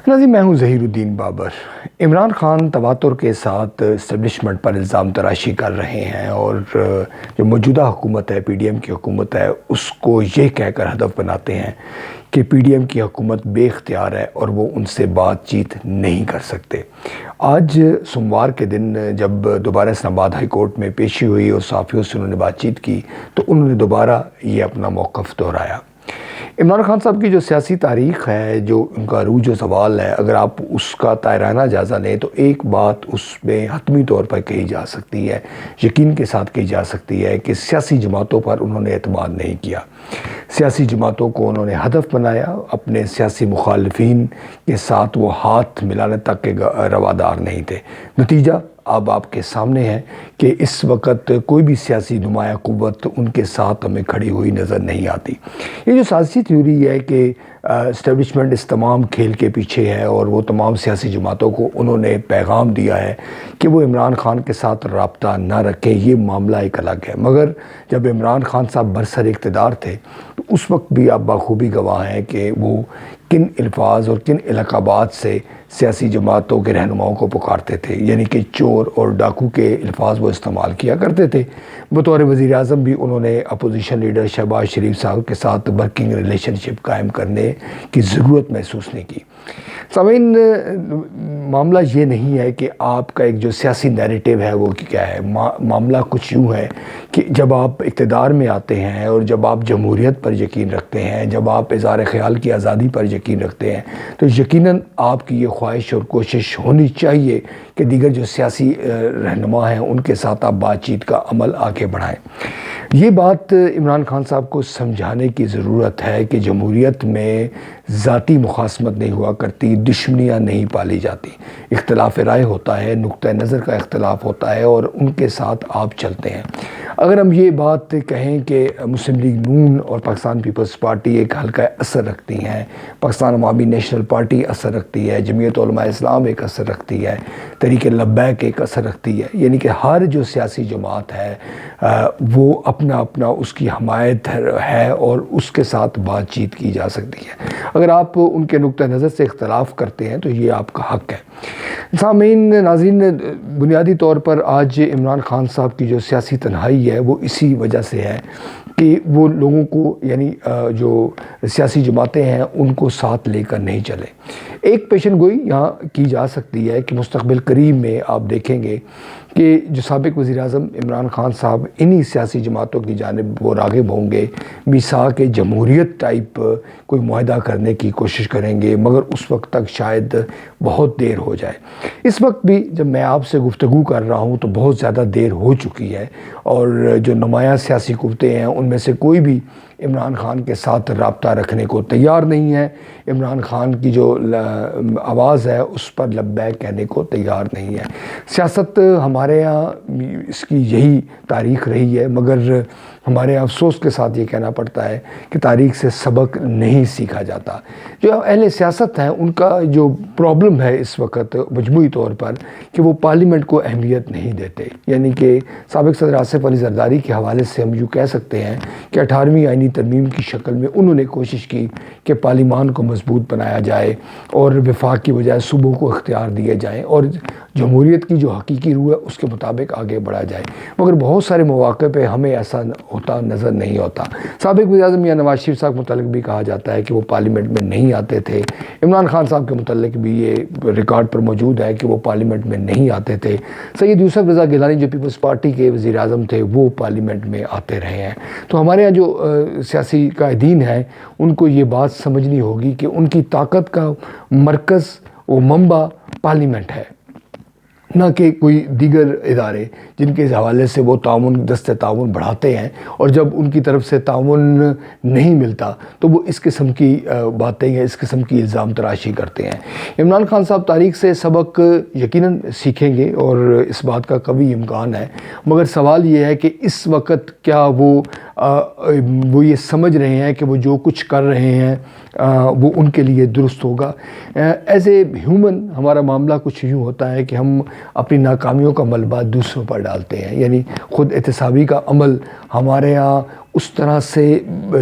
ناظرین، میں ہوں ظہیر الدین بابر۔ عمران خان تواتر کے ساتھ اسٹیبلشمنٹ پر الزام تراشی کر رہے ہیں اور جو موجودہ حکومت ہے، پی ڈی ایم کی حکومت ہے، اس کو یہ کہہ کر ہدف بناتے ہیں کہ پی ڈی ایم کی حکومت بے اختیار ہے اور وہ ان سے بات چیت نہیں کر سکتے۔ آج سوموار کے دن جب دوبارہ اسلام آباد ہائی کورٹ میں پیشی ہوئی اور صحافیوں سے انہوں نے بات چیت کی تو انہوں نے دوبارہ یہ اپنا موقف دہرایا۔ عمران خان صاحب کی جو سیاسی تاریخ ہے، جو ان کا عروج و زوال ہے، اگر آپ اس کا تائرانہ جائزہ لیں تو ایک بات اس میں حتمی طور پر کہی جا سکتی ہے، یقین کے ساتھ کہی جا سکتی ہے کہ سیاسی جماعتوں پر انہوں نے اعتماد نہیں کیا۔ سیاسی جماعتوں کو انہوں نے ہدف بنایا، اپنے سیاسی مخالفین کے ساتھ وہ ہاتھ ملانے تک کے روادار نہیں تھے۔ نتیجہ اب آپ کے سامنے ہے کہ اس وقت کوئی بھی سیاسی نمایاں قوت ان کے ساتھ ہمیں کھڑی ہوئی نظر نہیں آتی۔ یہ جو سیاسی تھیوری ہے کہ اسٹیبلشمنٹ اس تمام کھیل کے پیچھے ہے اور وہ تمام سیاسی جماعتوں کو انہوں نے پیغام دیا ہے کہ وہ عمران خان کے ساتھ رابطہ نہ رکھیں، یہ معاملہ ایک الگ ہے۔ مگر جب عمران خان صاحب برسر اقتدار تھے تو اس وقت بھی آپ بخوبی گواہ ہیں کہ وہ کن الفاظ اور کن القابات سے سیاسی جماعتوں کے رہنماؤں کو پکارتے تھے، یعنی کہ چور اور ڈاکو کے الفاظ وہ استعمال کیا کرتے تھے۔ بطور وزیر اعظم بھی انہوں نے اپوزیشن لیڈر شہباز شریف صاحب کے ساتھ ورکنگ ریلیشن شپ قائم کرنے کی ضرورت محسوس نہیں کی۔ سامعین، معاملہ یہ نہیں ہے کہ آپ کا ایک جو سیاسی نیریٹو ہے وہ کیا ہے۔ معاملہ کچھ یوں ہے کہ جب آپ اقتدار میں آتے ہیں اور جب آپ جمہوریت پر یقین رکھتے ہیں، جب آپ اظہار خیال کی آزادی پر یقین رکھتے ہیں تو یقیناً آپ کی یہ خواہش اور کوشش ہونی چاہیے کہ دیگر جو سیاسی رہنما ہیں ان کے ساتھ آپ بات چیت کا عمل آگے بڑھائیں۔ یہ بات عمران خان صاحب کو سمجھانے کی ضرورت ہے کہ جمہوریت میں ذاتی مخاصمت نہیں ہوا کرتی، دشمنیاں نہیں پالی جاتی، اختلاف رائے ہوتا ہے، نقطہ نظر کا اختلاف ہوتا ہے اور ان کے ساتھ آپ چلتے ہیں۔ اگر ہم یہ بات کہیں کہ مسلم لیگ نون اور پاکستان پیپلز پارٹی ایک حلقہ اثر رکھتی ہیں، پاکستان عوامی نیشنل پارٹی اثر رکھتی ہے، جمعیت علماء اسلام ایک اثر رکھتی ہے، تحریک لبیک ایک اثر رکھتی ہے، یعنی کہ ہر جو سیاسی جماعت ہے وہ اپنا اس کی حمایت ہے اور اس کے ساتھ بات چیت کی جا سکتی ہے۔ اگر آپ ان کے نقطہ نظر سے اختلاف کرتے ہیں تو یہ آپ کا حق ہے۔ سامعین، ناظرین، بنیادی طور پر آج عمران خان صاحب کی جو سیاسی تنہائی ہے وہ اسی وجہ سے ہے کہ وہ لوگوں کو، یعنی جو سیاسی جماعتیں ہیں ان کو ساتھ لے کر نہیں چلے۔ ایک پیشن گوئی یہاں کی جا سکتی ہے کہ مستقبل قریب میں آپ دیکھیں گے کہ جو سابق وزیر اعظم عمران خان صاحب انہی سیاسی جماعتوں کی جانب وہ راغب ہوں گے، میثاق جمہوریت ٹائپ کوئی معاہدہ کرنے کی کوشش کریں گے، مگر اس وقت تک شاید بہت دیر ہو جائے۔ اس وقت بھی جب میں آپ سے گفتگو کر رہا ہوں تو بہت زیادہ دیر ہو چکی ہے اور جو نمایاں سیاسی قوتیں ہیں ان میں سے کوئی بھی عمران خان کے ساتھ رابطہ رکھنے کو تیار نہیں ہے، عمران خان کی جو آواز ہے اس پر لبیک کہنے کو تیار نہیں ہے۔ سیاست ہمارے یہاں اس کی یہی تاریخ رہی ہے، مگر ہمارے یہاں افسوس کے ساتھ یہ کہنا پڑتا ہے کہ تاریخ سے سبق نہیں سیکھا جاتا۔ جو اہل سیاست ہیں ان کا جو پرابلم ہے اس وقت مجموعی طور پر کہ وہ پارلیمنٹ کو اہمیت نہیں دیتے، یعنی کہ سابق صدر آصف علی زرداری کے حوالے سے ہم یوں کہہ سکتے ہیں کہ 18ویں آئینی ترمیم کی شکل میں انہوں نے کوشش کی کہ پارلیمان کو مضبوط بنایا جائے اور وفاق کی بجائے صوبوں کو اختیار دیے جائیں اور جمہوریت کی جو حقیقی روح ہے اس کے مطابق آگے بڑھا جائے، مگر بہت سارے مواقع پہ ہمیں ایسا ہوتا نظر نہیں ہوتا۔ سابق وزیر اعظم یا نواز شریف صاحب کے متعلق بھی کہا جاتا ہے کہ وہ پارلیمنٹ میں نہیں آتے تھے۔ عمران خان صاحب کے متعلق بھی یہ ریکارڈ پر موجود ہے کہ وہ پارلیمنٹ میں نہیں آتے تھے۔ سید یوسف رضا گیلانی جو پیپلز پارٹی کے وزیر اعظم تھے وہ پارلیمنٹ میں آتے رہے ہیں۔ تو ہمارے یہاں جو سیاسی قائدین ہیں ان کو یہ بات سمجھنی ہوگی کہ ان کی طاقت کا مرکز و منبع پارلیمنٹ ہے، نہ کہ کوئی دیگر ادارے جن کے حوالے سے وہ دست تعاون بڑھاتے ہیں اور جب ان کی طرف سے تعاون نہیں ملتا تو وہ اس قسم کی باتیں یا اس قسم کی الزام تراشی کرتے ہیں۔ عمران خان صاحب تاریخ سے سبق یقیناً سیکھیں گے اور اس بات کا قوی امکان ہے، مگر سوال یہ ہے کہ اس وقت کیا وہ یہ سمجھ رہے ہیں کہ وہ جو کچھ کر رہے ہیں وہ ان کے لیے درست ہوگا۔ ایز اے ہیومن ہمارا معاملہ کچھ یوں ہوتا ہے کہ ہم اپنی ناکامیوں کا ملبہ دوسروں پر ڈالتے ہیں، یعنی خود احتسابی کا عمل ہمارے ہاں اس طرح سے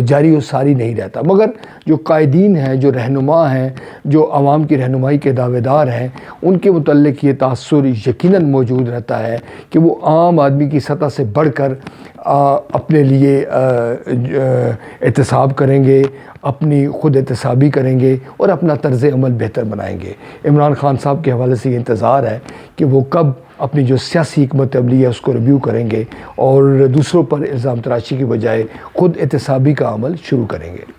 جاری و ساری نہیں رہتا، مگر جو قائدین ہیں، جو رہنما ہیں، جو عوام کی رہنمائی کے دعوے دار ہیں، ان کے متعلق یہ تاثر یقیناً موجود رہتا ہے کہ وہ عام آدمی کی سطح سے بڑھ کر اپنے لیے احتساب کریں گے، اپنی خود احتسابی کریں گے اور اپنا طرز عمل بہتر بنائیں گے۔ عمران خان صاحب کے حوالے سے یہ انتظار ہے کہ وہ کب اپنی جو سیاسی حکمت عملی ہے اس کو ریویو کریں گے اور دوسروں پر الزام تراشی کی بجائے خود احتسابی کا عمل شروع کریں گے۔